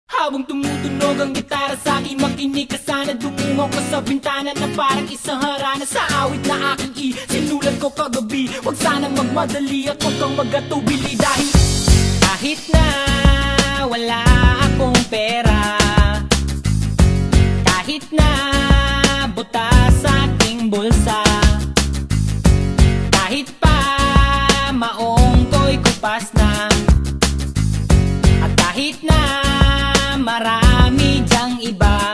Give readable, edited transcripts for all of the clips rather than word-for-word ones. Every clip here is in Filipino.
Habang tumutunog ang gitara sa akin, makinig ka sana. Dumungaw ka sa bintana na parang isang harana. Sa awit na aking sinulat ko kagabi, huwag sanang magmadali at huwag kang magatubili. Dahil kahit na wala akong pera, kahit na butas sa aking bulsa, kahit pa maong ko'y kupas na, at kahit na marami dyang iba,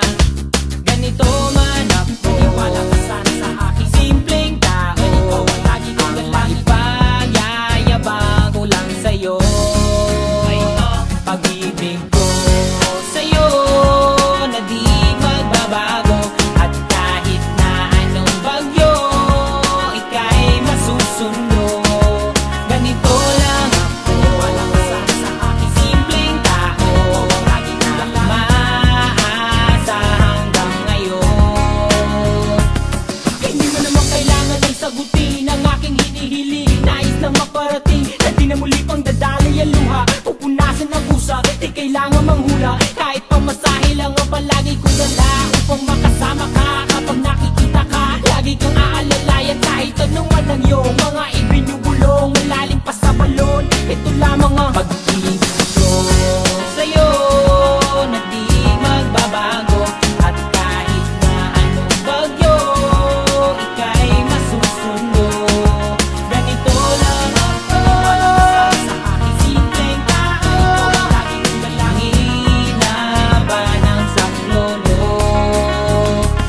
ganito man ako. Wala ka sana sa aking simpleng tao. Ikaw ang lagi kong galang, ipagyayabang ko lang sa'yo. Pag-ibig ko sa'yo na di magbabago, at kahit na anong bagyo, ika'y masusundo. Ganito lang ako. Wala ka sana sa aking simpleng tao. Lagi na lang maasa hanggang ngayon. Hindi mo naman kailangan ay sagutin ang aking hinihiling. Nais lang maparating na di na muli pang dadalay ang luha. Pupunasan ang pusa, di kailangan manghula. Kahit pamasahe lang ang palagi kong dala, upang makasama ka kapag nakikita ka. Lagi kang aalalayan kahit anong man ang iyong mga ibinubulong. Malalim pa sa balon, ito lamang ang pag-ibig ko sa'yo na di magbabago, at kahit na anong bagyo, ika'y masusundo. Ganito lang ako. Sa aking simpleng tao, lagi kong dalangin na ba ng saklolo.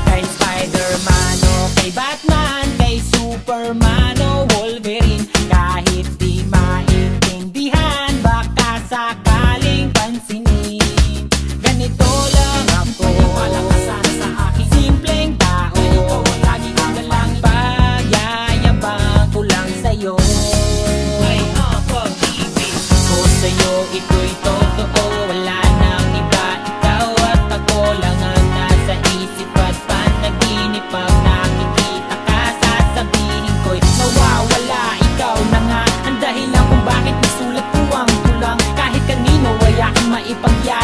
Kay Spider-Man o kay Batman, kay Superman o Wolverine, kahit di maintindihan, baka sakaling pansinin. Ganito lang ako. Wala ka sana sa aking simpleng tao. Ikaw ang lagi kong dalangin, pagyayabang ko lang sa'yo. Ay, pag-ibig ko sa'yo, ito'y totoo. Wala nang iba, ikaw at ako lang ang nasa isip at panaginip. Pag nakikita ka, sasabihin ko'y nawawala. Ikaw na nga ang dahilan kung bakit nasulat ko ang tulang. Kahit kanino ay aking maipagya